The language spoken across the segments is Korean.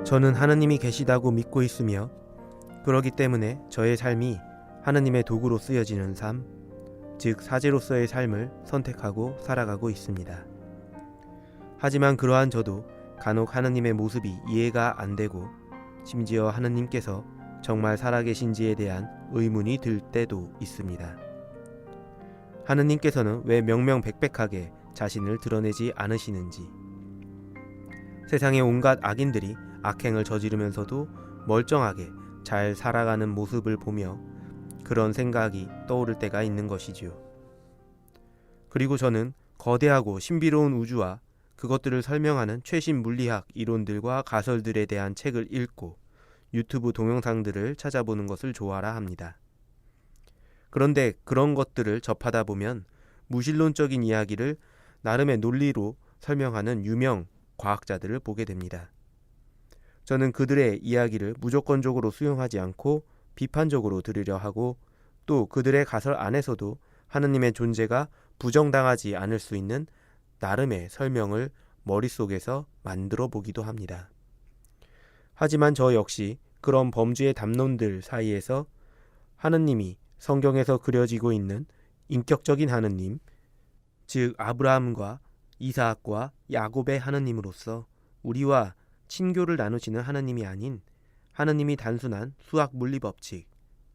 저는 하느님이 계시다고 믿고 있으며 그러기 때문에 저의 삶이 하느님의 도구로 쓰여지는 삶, 즉 사제로서의 삶을 선택하고 살아가고 있습니다. 하지만 그러한 저도 간혹 하느님의 모습이 이해가 안 되고 심지어 하느님께서 정말 살아계신지에 대한 의문이 들 때도 있습니다. 하느님께서는 왜 명명백백하게 자신을 드러내지 않으시는지, 세상의 온갖 악인들이 악행을 저지르면서도 멀쩡하게 잘 살아가는 모습을 보며 그런 생각이 떠오를 때가 있는 것이지요. 그리고 저는 거대하고 신비로운 우주와 그것들을 설명하는 최신 물리학 이론들과 가설들에 대한 책을 읽고 유튜브 동영상들을 찾아보는 것을 좋아라 합니다. 그런데 그런 것들을 접하다 보면 무신론적인 이야기를 나름의 논리로 설명하는 유명 과학자들을 보게 됩니다. 저는 그들의 이야기를 무조건적으로 수용하지 않고 비판적으로 들으려 하고, 또 그들의 가설 안에서도 하느님의 존재가 부정당하지 않을 수 있는 나름의 설명을 머릿속에서 만들어 보기도 합니다. 하지만 저 역시 그런 범주의 담론들 사이에서 하느님이 성경에서 그려지고 있는 인격적인 하느님, 즉 아브라함과 이삭과 야곱의 하느님으로서 우리와 친교를 나누시는 하느님이 아닌 하느님이 단순한 수학 물리 법칙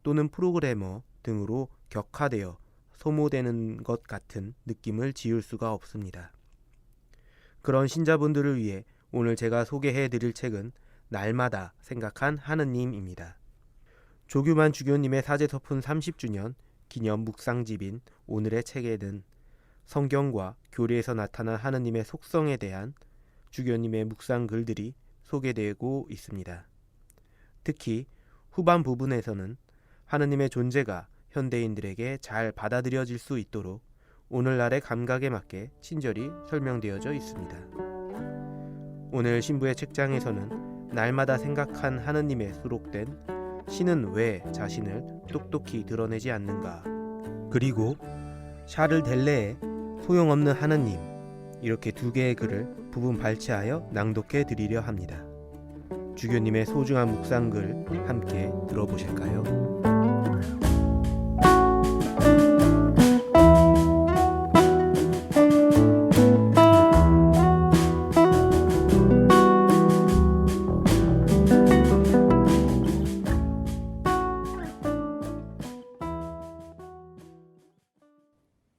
또는 프로그래머 등으로 격화되어 소모되는 것 같은 느낌을 지울 수가 없습니다. 그런 신자분들을 위해 오늘 제가 소개해 드릴 책은 날마다 생각한 하느님입니다. 조규만 주교님의 사제서푼 30주년 기념 묵상집인 오늘의 책에는 성경과 교리에서 나타난 하느님의 속성에 대한 주교님의 묵상 글들이 소개되고 있습니다. 특히 후반 부분에서는 하느님의 존재가 현대인들에게 잘 받아들여질 수 있도록 오늘날의 감각에 맞게 친절히 설명되어져 있습니다. 오늘 신부의 책장에서는 날마다 생각한 하느님에 수록된 신은 왜 자신을 똑똑히 드러내지 않는가, 그리고 샤를 델레의 소용없는 하느님, 이렇게 두 개의 글을 부분 발췌하여 낭독해 드리려 합니다. 주교님의 소중한 묵상글 함께 들어보실까요?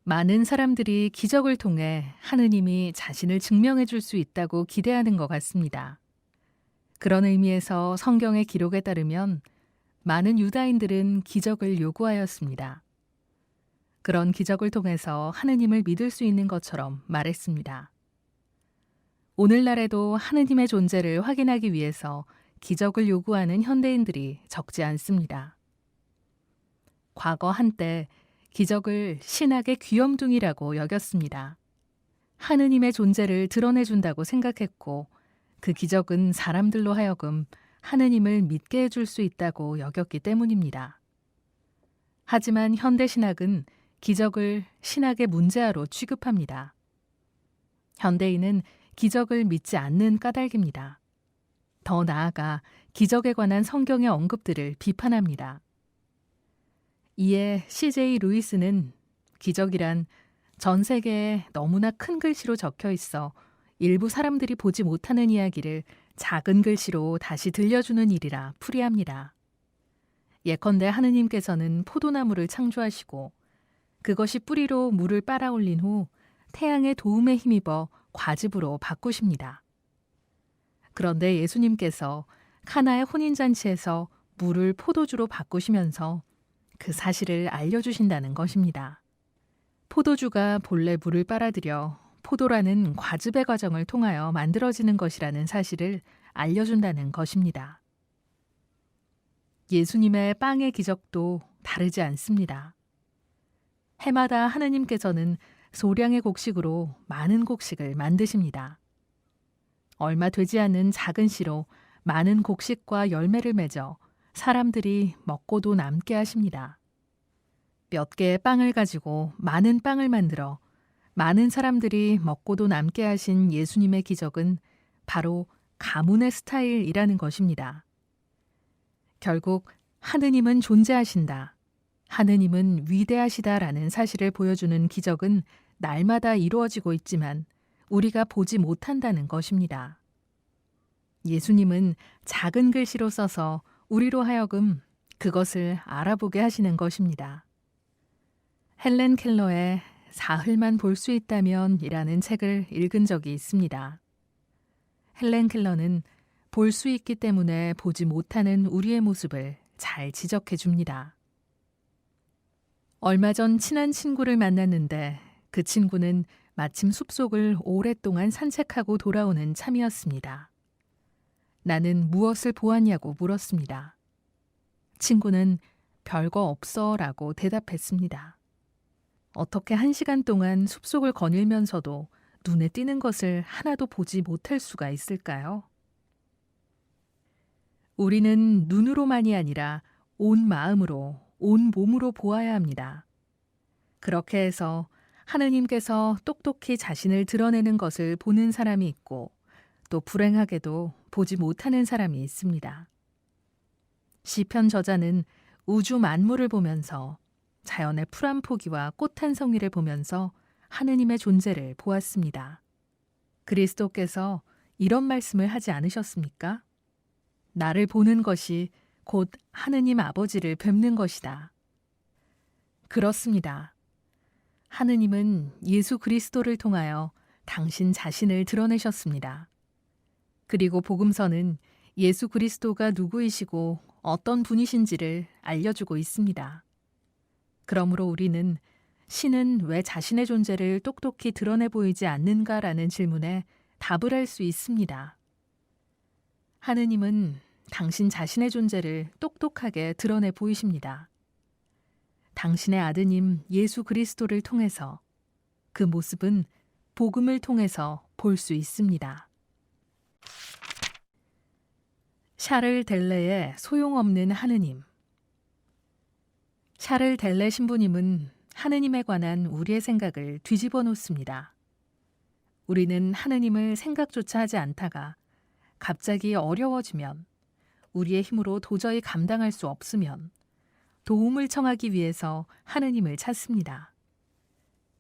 많은 사람들이 기적을 통해 하느님이 자신을 증명해 줄 수 있다고 기대하는 것 같습니다. 그런 의미에서 성경의 기록에 따르면 많은 유다인들은 기적을 요구하였습니다. 그런 기적을 통해서 하느님을 믿을 수 있는 것처럼 말했습니다. 오늘날에도 하느님의 존재를 확인하기 위해서 기적을 요구하는 현대인들이 적지 않습니다. 과거 한때 기적을 신학의 귀염둥이라고 여겼습니다. 하느님의 존재를 드러내준다고 생각했고, 그 기적은 사람들로 하여금 하느님을 믿게 해줄 수 있다고 여겼기 때문입니다. 하지만 현대 신학은 기적을 신학의 문제아로 취급합니다. 현대인은 기적을 믿지 않는 까닭입니다. 더 나아가 기적에 관한 성경의 언급들을 비판합니다. 이에 C.J. 루이스는 기적이란 전 세계에 너무나 큰 글씨로 적혀 있어 일부 사람들이 보지 못하는 이야기를 작은 글씨로 다시 들려주는 일이라 풀이합니다. 예컨대 하느님께서는 포도나무를 창조하시고 그것이 뿌리로 물을 빨아올린 후 태양의 도움에 힘입어 과즙으로 바꾸십니다. 그런데 예수님께서 카나의 혼인잔치에서 물을 포도주로 바꾸시면서 그 사실을 알려주신다는 것입니다. 포도주가 본래 물을 빨아들여 포도라는 과즙의 과정을 통하여 만들어지는 것이라는 사실을 알려준다는 것입니다. 예수님의 빵의 기적도 다르지 않습니다. 해마다 하느님께서는 소량의 곡식으로 많은 곡식을 만드십니다. 얼마 되지 않은 작은 씨로 많은 곡식과 열매를 맺어 사람들이 먹고도 남게 하십니다. 몇 개의 빵을 가지고 많은 빵을 만들어 많은 사람들이 먹고도 남게 하신 예수님의 기적은 바로 가문의 스타일이라는 것입니다. 결국 하느님은 존재하신다, 하느님은 위대하시다라는 사실을 보여주는 기적은 날마다 이루어지고 있지만 우리가 보지 못한다는 것입니다. 예수님은 작은 글씨로 써서 우리로 하여금 그것을 알아보게 하시는 것입니다. 헬렌 켈러의 사흘만 볼 수 있다면 이라는 책을 읽은 적이 있습니다. 헬렌 켈러는 볼 수 있기 때문에 보지 못하는 우리의 모습을 잘 지적해 줍니다. 얼마 전 친한 친구를 만났는데 그 친구는 마침 숲속을 오랫동안 산책하고 돌아오는 참이었습니다. 나는 무엇을 보았냐고 물었습니다. 친구는 별거 없어 라고 대답했습니다. 어떻게 1시간 동안 숲속을 거닐면서도 눈에 띄는 것을 하나도 보지 못할 수가 있을까요? 우리는 눈으로만이 아니라 온 마음으로, 온 몸으로 보아야 합니다. 그렇게 해서 하느님께서 똑똑히 자신을 드러내는 것을 보는 사람이 있고 또 불행하게도 보지 못하는 사람이 있습니다. 시편 저자는 우주 만물을 보면서 자연의 풀 한 포기와 꽃 한 송이를 보면서 하느님의 존재를 보았습니다. 그리스도께서 이런 말씀을 하지 않으셨습니까? 나를 보는 것이 곧 하느님 아버지를 뵙는 것이다. 그렇습니다. 하느님은 예수 그리스도를 통하여 당신 자신을 드러내셨습니다. 그리고 복음서는 예수 그리스도가 누구이시고 어떤 분이신지를 알려주고 있습니다. 그러므로 우리는 신은 왜 자신의 존재를 똑똑히 드러내 보이지 않는가라는 질문에 답을 할 수 있습니다. 하느님은 당신 자신의 존재를 똑똑하게 드러내 보이십니다. 당신의 아드님 예수 그리스도를 통해서 그 모습은 복음을 통해서 볼 수 있습니다. 샤를 델레의 소용없는 하느님. 샤를 델레 신부님은 하느님에 관한 우리의 생각을 뒤집어 놓습니다. 우리는 하느님을 생각조차 하지 않다가 갑자기 어려워지면, 우리의 힘으로 도저히 감당할 수 없으면 도움을 청하기 위해서 하느님을 찾습니다.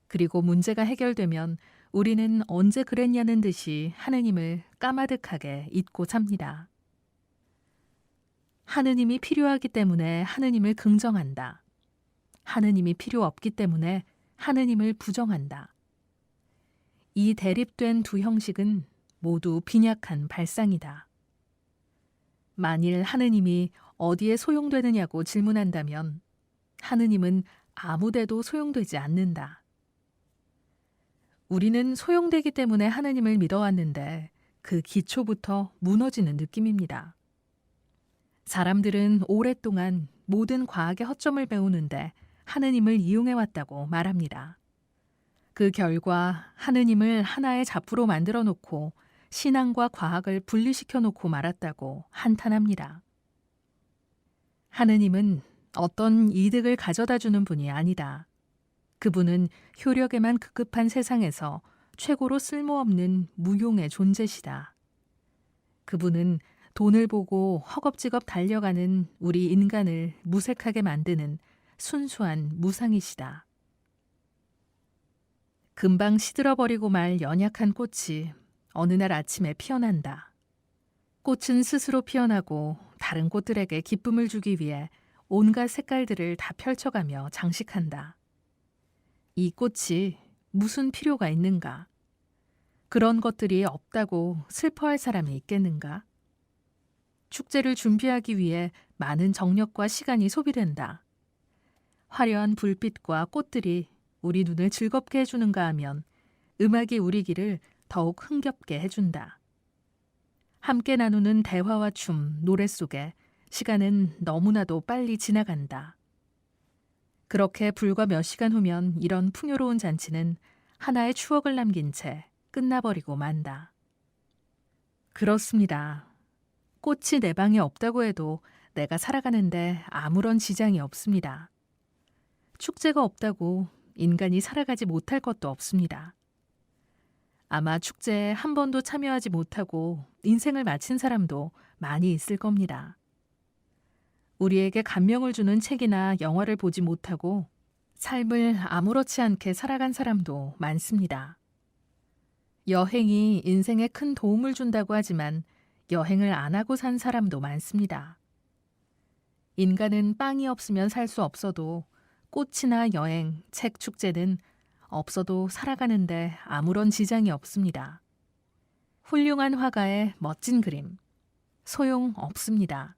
그리고 문제가 해결되면 우리는 언제 그랬냐는 듯이 하느님을 까마득하게 잊고 삽니다. 하느님이 필요하기 때문에 하느님을 긍정한다. 하느님이 필요 없기 때문에 하느님을 부정한다. 이 대립된 두 형식은 모두 빈약한 발상이다. 만일 하느님이 어디에 소용되느냐고 질문한다면 하느님은 아무데도 소용되지 않는다. 우리는 소용되기 때문에 하느님을 믿어왔는데 그 기초부터 무너지는 느낌입니다. 사람들은 오랫동안 모든 과학의 허점을 배우는데 하느님을 이용해왔다고 말합니다. 그 결과 하느님을 하나의 잡부로 만들어 놓고 신앙과 과학을 분리시켜 놓고 말았다고 한탄합니다. 하느님은 어떤 이득을 가져다 주는 분이 아니다. 그분은 효력에만 급급한 세상에서 최고로 쓸모없는 무용의 존재시다. 그분은 돈을 보고 허겁지겁 달려가는 우리 인간을 무색하게 만드는 순수한 무상이시다. 금방 시들어버리고 말 연약한 꽃이 어느 날 아침에 피어난다. 꽃은 스스로 피어나고 다른 꽃들에게 기쁨을 주기 위해 온갖 색깔들을 다 펼쳐가며 장식한다. 이 꽃이 무슨 필요가 있는가? 그런 것들이 없다고 슬퍼할 사람이 있겠는가? 축제를 준비하기 위해 많은 정력과 시간이 소비된다. 화려한 불빛과 꽃들이 우리 눈을 즐겁게 해주는가 하면 음악이 우리 귀를 더욱 흥겹게 해준다. 함께 나누는 대화와 춤, 노래 속에 시간은 너무나도 빨리 지나간다. 그렇게 불과 몇 시간 후면 이런 풍요로운 잔치는 하나의 추억을 남긴 채 끝나버리고 만다. 그렇습니다. 꽃이 내 방에 없다고 해도 내가 살아가는데 아무런 지장이 없습니다. 축제가 없다고 인간이 살아가지 못할 것도 없습니다. 아마 축제에 한 번도 참여하지 못하고 인생을 마친 사람도 많이 있을 겁니다. 우리에게 감명을 주는 책이나 영화를 보지 못하고 삶을 아무렇지 않게 살아간 사람도 많습니다. 여행이 인생에 큰 도움을 준다고 하지만 여행을 안 하고 산 사람도 많습니다. 인간은 빵이 없으면 살 수 없어도 꽃이나 여행, 책, 축제는 없어도 살아가는데 아무런 지장이 없습니다. 훌륭한 화가의 멋진 그림, 소용 없습니다.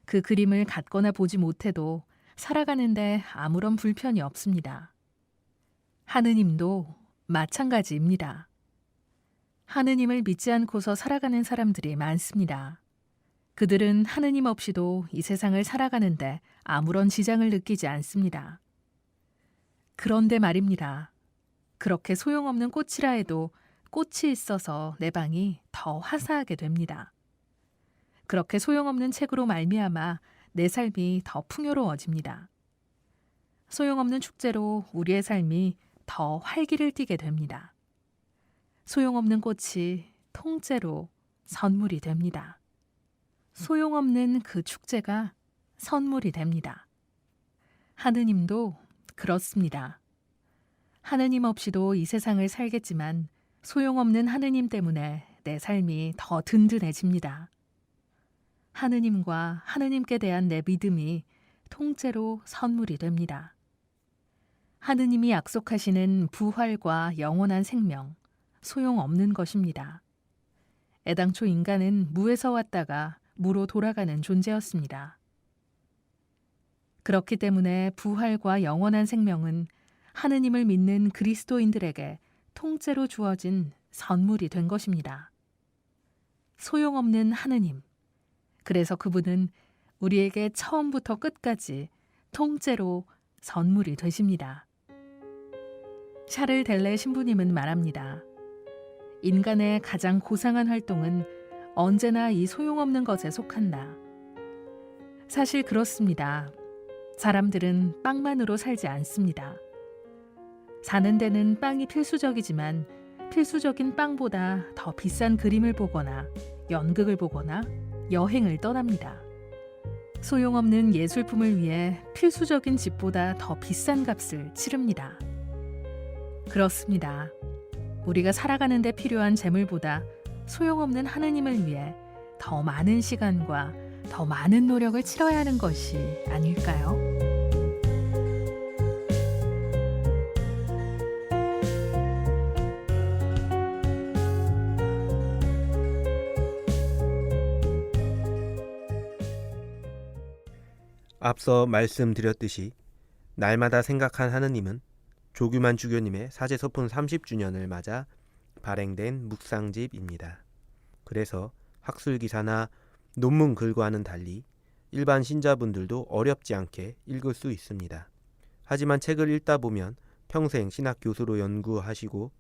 그 그림을 갖거나 보지 못해도 살아가는데 아무런 불편이 없습니다. 하느님도 마찬가지입니다. 하느님을 믿지 않고서 살아가는 사람들이 많습니다. 그들은 하느님 없이도 이 세상을 살아가는데 아무런 지장을 느끼지 않습니다. 그런데 말입니다. 그렇게 소용없는 꽃이라 해도 꽃이 있어서 내 방이 더 화사하게 됩니다. 그렇게 소용없는 책으로 말미암아 내 삶이 더 풍요로워집니다. 소용없는 축제로 우리의 삶이 더 활기를 띠게 됩니다. 소용없는 꽃이 통째로 선물이 됩니다. 소용없는 그 축제가 선물이 됩니다. 하느님도 그렇습니다. 하느님 없이도 이 세상을 살겠지만 소용없는 하느님 때문에 내 삶이 더 든든해집니다. 하느님과 하느님께 대한 내 믿음이 통째로 선물이 됩니다. 하느님이 약속하시는 부활과 영원한 생명, 소용없는 것입니다. 애당초 인간은 무에서 왔다가 무로 돌아가는 존재였습니다. 그렇기 때문에 부활과 영원한 생명은 하느님을 믿는 그리스도인들에게 통째로 주어진 선물이 된 것입니다. 소용없는 하느님. 그래서 그분은 우리에게 처음부터 끝까지 통째로 선물이 되십니다. 샤를 델레 신부님은 말합니다. 인간의 가장 고상한 활동은 언제나 이 소용없는 것에 속한다. 사실 그렇습니다. 사람들은 빵만으로 살지 않습니다. 사는 데는 빵이 필수적이지만 필수적인 빵보다 더 비싼 그림을 보거나 연극을 보거나 여행을 떠납니다. 소용없는 예술품을 위해 필수적인 집보다 더 비싼 값을 치릅니다. 그렇습니다. 우리가 살아가는 데 필요한 재물보다 소용없는 하느님을 위해 더 많은 시간과 더 많은 노력을 치러야 하는 것이 아닐까요? 앞서 말씀드렸듯이 날마다 생각한 하느님은 조규만 주교님의 사제서품 30주년을 맞아 발행된 묵상집입니다. 그래서 학술기사나 논문 글과는 달리 일반 신자분들도 어렵지 않게 읽을 수 있습니다. 하지만 책을 읽다 보면 평생 신학교수로 연구하시고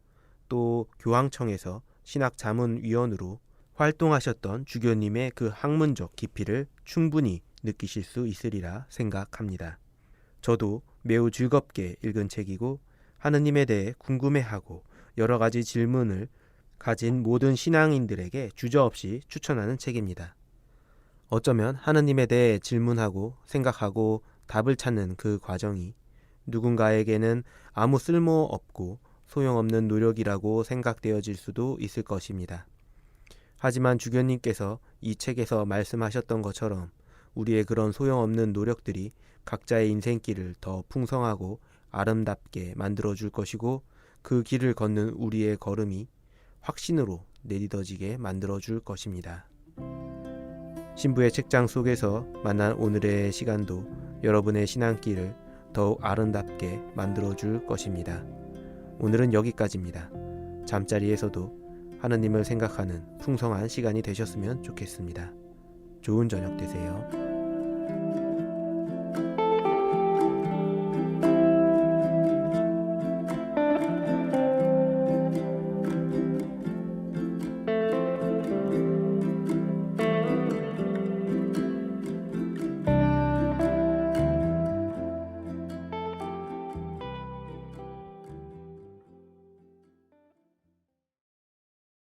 또 교황청에서 신학자문위원으로 활동하셨던 주교님의 그 학문적 깊이를 충분히 느끼실 수 있으리라 생각합니다. 저도 매우 즐겁게 읽은 책이고 하느님에 대해 궁금해하고 여러 가지 질문을 가진 모든 신앙인들에게 주저없이 추천하는 책입니다. 어쩌면 하느님에 대해 질문하고 생각하고 답을 찾는 그 과정이 누군가에게는 아무 쓸모없고 소용없는 노력이라고 생각되어질 수도 있을 것입니다. 하지만 주교님께서 이 책에서 말씀하셨던 것처럼 우리의 그런 소용없는 노력들이 각자의 인생길을 더 풍성하고 아름답게 만들어줄 것이고 그 길을 걷는 우리의 걸음이 확신으로 내딛어지게 만들어줄 것입니다. 신부의 책장 속에서 만난 오늘의 시간도 여러분의 신앙길을 더욱 아름답게 만들어줄 것입니다. 오늘은 여기까지입니다. 잠자리에서도 하느님을 생각하는 풍성한 시간이 되셨으면 좋겠습니다. 좋은 저녁 되세요.